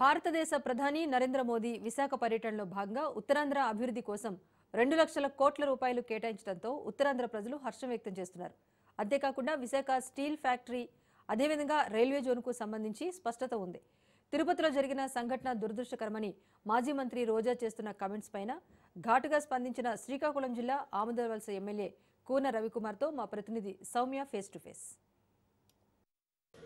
భారతదేశ ప్రధాని నరేంద్ర మోదీ విశాఖ పర్యటనలో భాగంగా ఉత్తరాంధ్ర అభివృద్ధి కోసం 2 లక్షల కోట్ల రూపాయలు కేటాయించడంతో ఉత్తరాంధ్ర ప్రజలు హర్షం వ్యక్తం చేస్తున్నారు. అంతేకాకుండా విశాఖ స్టీల్ ఫ్యాక్టరీ అదేవిధంగా రైల్వే జోన్కు సంబంధించి స్పష్టత ఉంది. తిరుపతిలో జరిగిన సంఘటన దురదృష్టకరమని మాజీ మంత్రి రోజా చేస్తున్న కామెంట్స్ పైన ఘాటుగా స్పందించిన శ్రీకాకుళం జిల్లా ఆమదాలవలస ఎమ్మెల్యే కూన రవికుమార్తో మా ప్రతినిధి సౌమ్య ఫేస్ టు ఫేస్.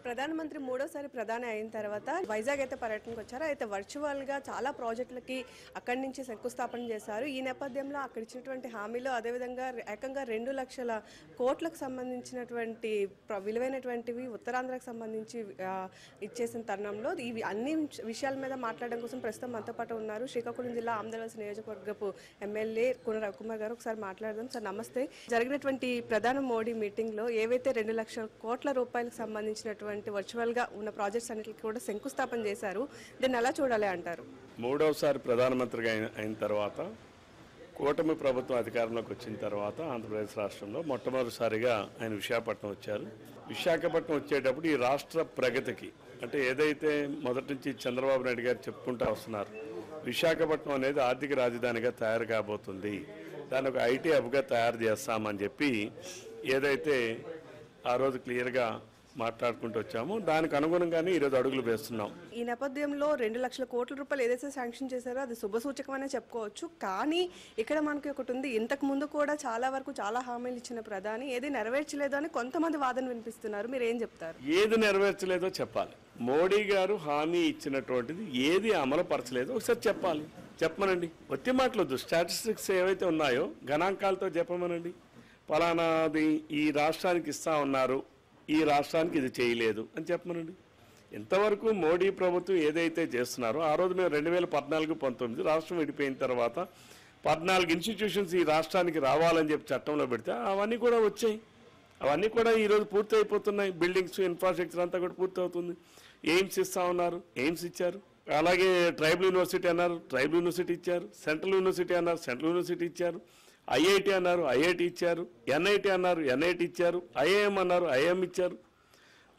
ప్రధానమంత్రి మూడోసారి ప్రధాని అయిన తర్వాత వైజాగ్ అయితే పర్యటనకు వచ్చారు. అయితే వర్చువల్గా చాలా ప్రాజెక్టులకి అక్కడి నుంచి శంకుస్థాపన చేశారు. ఈ నేపథ్యంలో అక్కడ ఇచ్చినటువంటి హామీలు అదేవిధంగా ఏకంగా 2 లక్షల కోట్లకు సంబంధించినటువంటి విలువైనటువంటివి ఉత్తరాంధ్రకు సంబంధించి ఇచ్చేసిన తరుణంలో ఇవి అన్ని విషయాల మీద మాట్లాడడం కోసం ప్రస్తుతం మనతో పాటు ఉన్నారు శ్రీకాకుళం జిల్లా ఆమదాలవలస నియోజకవర్గపు ఎమ్మెల్యే కూన రవికుమార్ గారు. ఒకసారి మాట్లాడదాం. సార్ నమస్తే. జరిగినటువంటి ప్రధాని మోడీ మీటింగ్లో ఏవైతే 2 లక్షల కోట్ల రూపాయలకు సంబంధించినటువంటి వర్చువల్ గా ఉన్న ప్రాజెక్ట్స్ అన్నిటికీ కూడా శంకుస్థాపన చేశారు. దీన్ని ఎలా చూడాలి అంటారు? మూడవసారి ప్రధానమంత్రిగా అయిన తర్వాత కూటమి ప్రభుత్వం అధికారంలోకి వచ్చిన తర్వాత ఆంధ్రప్రదేశ్ రాష్ట్రంలో మొట్టమొదటిసారిగా ఆయన విశాఖపట్నం వచ్చారు. విశాఖపట్నం వచ్చేటప్పుడు ఈ రాష్ట్ర ప్రగతికి అంటే ఏదైతే మొదటి నుంచి చంద్రబాబు నాయుడు గారు చెప్పుకుంటూ వస్తున్నారు, విశాఖపట్నం అనేది ఆర్థిక రాజధానిగా తయారు కాబోతుంది, దాన్ని ఒక ఐటీ హబ్గా తయారు చేస్తామని చెప్పి ఏదైతే ఆ రోజు క్లియర్గా మాట్లాడుకుంటూ వచ్చాము, దానికి అనుగుణంగానే ఈరోజు అడుగులు వేస్తున్నాం. ఈ నేపథ్యంలో 2 లక్షల కోట్ల రూపాయలు ఏదైతే శాంక్షన్ చేశారో అది శుభసూచకమనే చెప్పుకోవచ్చు. కానీ ఇక్కడ మనకి ఒకటి ఉంది, ఇంతకు ముందు కూడా చాలా వరకు చాలా హామీలు ఇచ్చిన ప్రధాని ఏది నెరవేర్చలేదు అని కొంతమంది వాదన వినిపిస్తున్నారు. మీరు ఏం చెప్తారు? ఏది నెరవేర్చలేదో చెప్పాలి. మోడీ గారు హామీ ఇచ్చినటువంటిది ఏది అమలు పరచలేదో ఒకసారి చెప్పాలి. చెప్పమనండి. ఒత్తి మాటలొద్దు. స్టాటిస్టిక్స్ ఏవైతే ఉన్నాయో గణాంకాలతో చెప్పమనండి. ఫలానాది ఈ రాష్ట్రానికి ఇస్తా ఉన్నారు, ఈ రాష్ట్రానికి ఇది చేయలేదు అని చెప్పమనండి. ఇంతవరకు మోడీ ప్రభుత్వం ఏదైతే చేస్తున్నారో ఆ రోజు మేము 2014-19 రాష్ట్రం విడిపోయిన తర్వాత 14 ఇన్స్టిట్యూషన్స్ ఈ రాష్ట్రానికి రావాలని చెప్పి చట్టంలో పెడితే అవన్నీ కూడా వచ్చాయి. అవన్నీ కూడా ఈరోజు పూర్తి అయిపోతున్నాయి. బిల్డింగ్స్, ఇన్ఫ్రాస్ట్రక్చర్ అంతా కూడా పూర్తి అవుతుంది. ఎయిమ్స్ ఇస్తా ఉన్నారు, ఎయిమ్స్ ఇచ్చారు. అలాగే ట్రైబల్ యూనివర్సిటీ అన్నారు, ట్రైబల్ యూనివర్సిటీ ఇచ్చారు. సెంట్రల్ యూనివర్సిటీ అన్నారు, సెంట్రల్ యూనివర్సిటీ ఇచ్చారు. ఐఐటి అన్నారు, ఐఐటి ఇచ్చారు. ఎన్ఐటి అన్నారు, ఎన్ఐటి ఇచ్చారు. ఐఐఎం అన్నారు, ఐఐఎం ఇచ్చారు.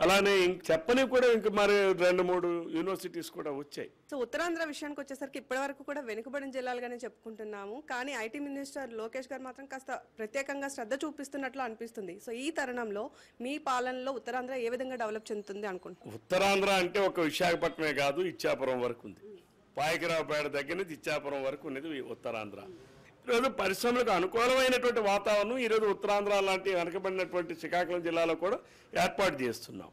అలానే చెప్పని కూడా ఇంక మరి 2-3 యూనివర్సిటీస్ కూడా వచ్చాయి. సో ఉత్తరాంధ్ర విషయానికి వచ్చేసరికి ఇప్పటి వరకు కూడా వెనుకబడిన జిల్లాలుగానే చెప్పుకుంటున్నాము. కానీ ఐటీ మినిస్టర్ లోకేష్ గారు మాత్రం కాస్త ప్రత్యేకంగా శ్రద్ధ చూపిస్తున్నట్లు అనిపిస్తుంది. సో ఈ తరుణంలో మీ పాలనలో ఉత్తరాంధ్ర ఏ విధంగా డెవలప్ చెందుతుంది అనుకుంటున్నారు? ఉత్తరాంధ్ర అంటే ఒక విశాఖపట్నమే కాదు, ఇచ్చాపురం వరకు ఉంది. పాయకరావుపేట దగ్గర నుంచి ఇచ్చాపురం వరకు ఉన్నది ఉత్తరాంధ్ర. ఈరోజు పరిశ్రమలకు అనుకూలమైనటువంటి వాతావరణం ఈరోజు ఉత్తరాంధ్ర లాంటి వెనకబడినటువంటి శ్రీకాకుళం జిల్లాలో కూడా ఏర్పాటు చేస్తున్నాం.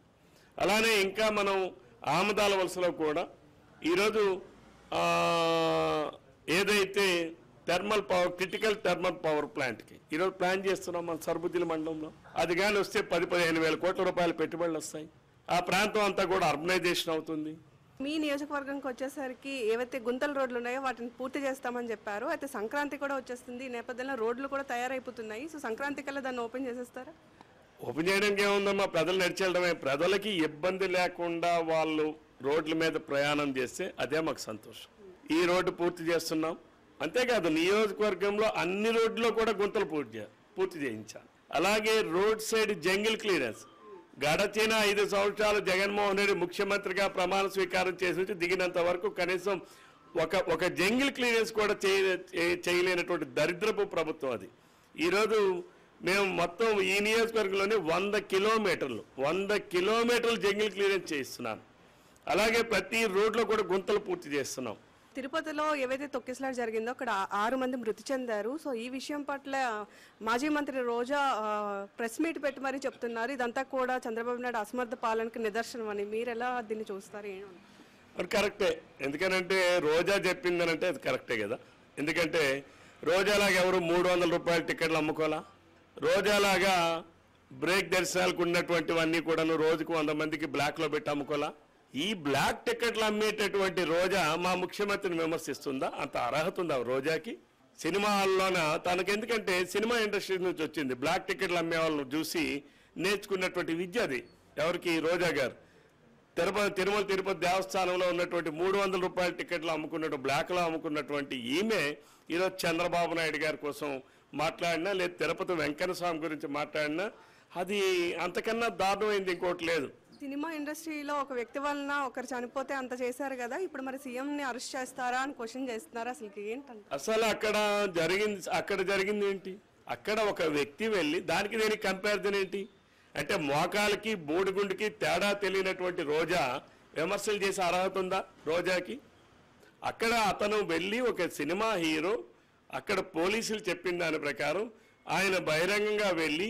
అలానే ఇంకా మనం ఆమదాలవలసలో కూడా ఈరోజు ఏదైతే thermal power, critical thermal power ప్లాంట్కి ఈరోజు ప్లాన్ చేస్తున్నాం మన సర్బుద్దిల మండలంలో. అది కానీ వస్తే 10-15 వేల కోట్ల రూపాయల పెట్టుబడులు వస్తాయి. ఆ ప్రాంతం అంతా కూడా అర్బనైజేషన్ అవుతుంది. మీ నియోజకవర్గంకి వచ్చేసరికి ఏవైతే గుంతల రోడ్లు ఉన్నాయో వాటిని పూర్తి చేస్తామని చెప్పారు. అయితే సంక్రాంతి కూడా వచ్చేస్తుంది. ఈ నేపథ్యంలో రోడ్లు కూడా తయారైపోతున్నాయి. సో సంక్రాంతి కల్లా దాన్ని ఓపెన్ చేసేస్తారా? ఓపెన్ చేయడానికి ఏముందమ్మా, ప్రజలు నడిచేయడమే. ప్రజలకి ఇబ్బంది లేకుండా వాళ్ళు రోడ్ల మీద ప్రయాణం చేస్తే అదే మాకు సంతోషం. ఈ రోడ్డు పూర్తి చేస్తున్నాం. అంతేకాదు నియోజకవర్గంలో అన్ని రోడ్లో కూడా గుంతలు పూర్తి చేయించాలి. అలాగే రోడ్ సైడ్ జంగిల్ క్లియరెన్స్ గడచిన 5 సంవత్సరాలు జగన్మోహన్ రెడ్డి ముఖ్యమంత్రిగా ప్రమాణ స్వీకారం చేసి దిగినంత వరకు కనీసం ఒక జంగిల్ క్లియరెన్స్ కూడా చేయలేనటువంటి దరిద్రపు ప్రభుత్వం అది. ఈరోజు మేము మొత్తం ఈ నియోజకవర్గంలోనే 100 కిలోమీటర్లు జంగిల్ క్లియరెన్స్ చేయిస్తున్నాం. అలాగే ప్రతి రోడ్లో కూడా గుంతలు పూర్తి చేస్తున్నాం. తిరుపతిలో ఏవైతే తొక్కిసలాట జరిగిందో అక్కడ 6 మంది మృతి చెందారు. సో ఈ విషయం పట్ల మాజీ మంత్రి రోజా ప్రెస్ మీట్ పెట్టి మరీ చెప్తున్నారు ఇదంతా కూడా చంద్రబాబు నాయుడు అసమర్థ పాలనకు నిదర్శనం అని. మీరు ఎలా దీన్ని చూస్తారు? అది కరెక్టే. ఎందుకనంటే రోజా చెప్పిందనంటే అది కరెక్టే కదా. ఎందుకంటే రోజాలాగా ఎవరు 300 రూపాయల టికెట్లు అమ్ముకోవాలా? రోజాలాగా బ్రేక్ దర్శనాలకు ఉన్నటువంటివన్నీ కూడా రోజుకు 100 మందికి బ్లాక్లో పెట్టి అమ్ముకోవాలా? ఈ బ్లాక్ టికెట్లు అమ్మేటటువంటి రోజా మా ముఖ్యమంత్రిని విమర్శిస్తుందా? అంత అర్హత ఉందా రోజాకి? సినిమా హాల్లోన తనకు, ఎందుకంటే సినిమా ఇండస్ట్రీ నుంచి వచ్చింది. బ్లాక్ టికెట్లు అమ్మే వాళ్ళను చూసి నేర్చుకున్నటువంటి విద్య అది. ఎవరికి? రోజా గారు. తిరుమల తిరుపతి దేవస్థానంలో ఉన్నటువంటి 300 రూపాయల టికెట్లు అమ్ముకున్నట్టు బ్లాక్లో అమ్ముకున్నటువంటి ఈమె ఈరోజు చంద్రబాబు నాయుడు గారి కోసం మాట్లాడినా, లేదు తిరుపతి వెంకన్న స్వామి గురించి మాట్లాడినా అది అంతకన్నా దారుణమైంది ఇంకోటి లేదు. సినిమా ఇండస్ట్రీలో ఒక వ్యక్తి వలన ఒకరు చనిపోతే అంత చేశారు కదా, ఇప్పుడు మరి సీఎంని అరెస్ట్ చేస్తారా అని క్వశ్చన్ చేస్తున్నారు. అసలు ఏంటంటే అసలు అక్కడ జరిగింది ఏంటి? అక్కడ ఒక వ్యక్తి వెళ్ళి దీనికి కంపారిజన్ ఏంటి అంటే మోకాలకి బోడిగుండుకి తేడా తెలియనటువంటి రోజా విమర్శలు చేసే అర్హత ఉందా రోజాకి? అక్కడ అతను వెళ్ళి ఒక సినిమా హీరో అక్కడ పోలీసులు చెప్పిన దాని ప్రకారం ఆయన బహిరంగంగా వెళ్ళి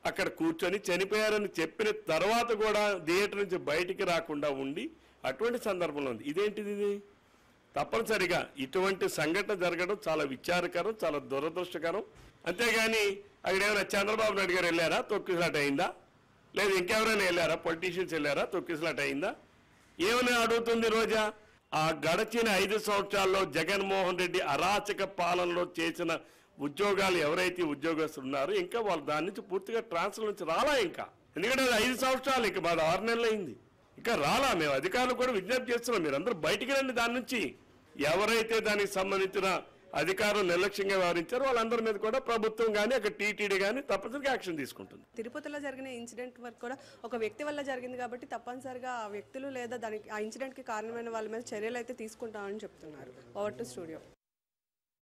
అక్కడ కూర్చొని చనిపోయారని చెప్పిన తర్వాత కూడా థియేటర్ నుంచి బయటికి రాకుండా ఉండి అటువంటి సందర్భంలో ఉంది. ఇదేంటిది? ఇది తప్పనిసరిగా ఇటువంటి సంఘటన జరగడం చాలా విచారకరం, చాలా దురదృష్టకరం. అంతేగాని అక్కడ ఏమైనా చంద్రబాబు నాయుడు గారు వెళ్ళారా తొక్కిసలాట అయిందా, లేదు ఇంకెవరైనా వెళ్ళారా, పొలిటీషియన్స్ వెళ్ళారా తొక్కిసలాట అయిందా, ఏమని అడుగుతుంది రోజా? ఆ గడిచిన 5 సంవత్సరాల్లో జగన్మోహన్ రెడ్డి అరాచక పాలనలో చేసిన ఉద్యోగాలు ఎవరైతే ఉద్యోగస్తులు ఉన్నారో ఇంకా వాళ్ళు దాని నుంచి పూర్తిగా ట్రాన్స్ఫర్ నుంచి రాలా. ఇంకా ఎందుకంటే అది 5 సంవత్సరాలు, ఇంకా మాది 6 నెలలు అయింది, ఇంకా రాలా. మేము అధికారులు కూడా విజ్ఞప్తి చేస్తున్నాం, మీరందరూ బయటికి రండి దాని నుంచి. ఎవరైతే దానికి సంబంధించిన అధికారులు నిర్లక్ష్యంగా వ్యవహరించారో వాళ్ళందరి మీద కూడా ప్రభుత్వం కానీ అక్కడ టీటీడీ కానీ తప్పనిసరిగా యాక్షన్ తీసుకుంటుంది. తిరుపతిలో జరిగిన ఇన్సిడెంట్ వరకు కూడా ఒక వ్యక్తి వల్ల జరిగింది కాబట్టి తప్పనిసరిగా ఆ వ్యక్తులు లేదా దానికి ఆ ఇన్సిడెంట్కి కారణమైన వాళ్ళ మీద చర్యలు అయితే తీసుకుంటామని చెప్తున్నారు. Over to studio.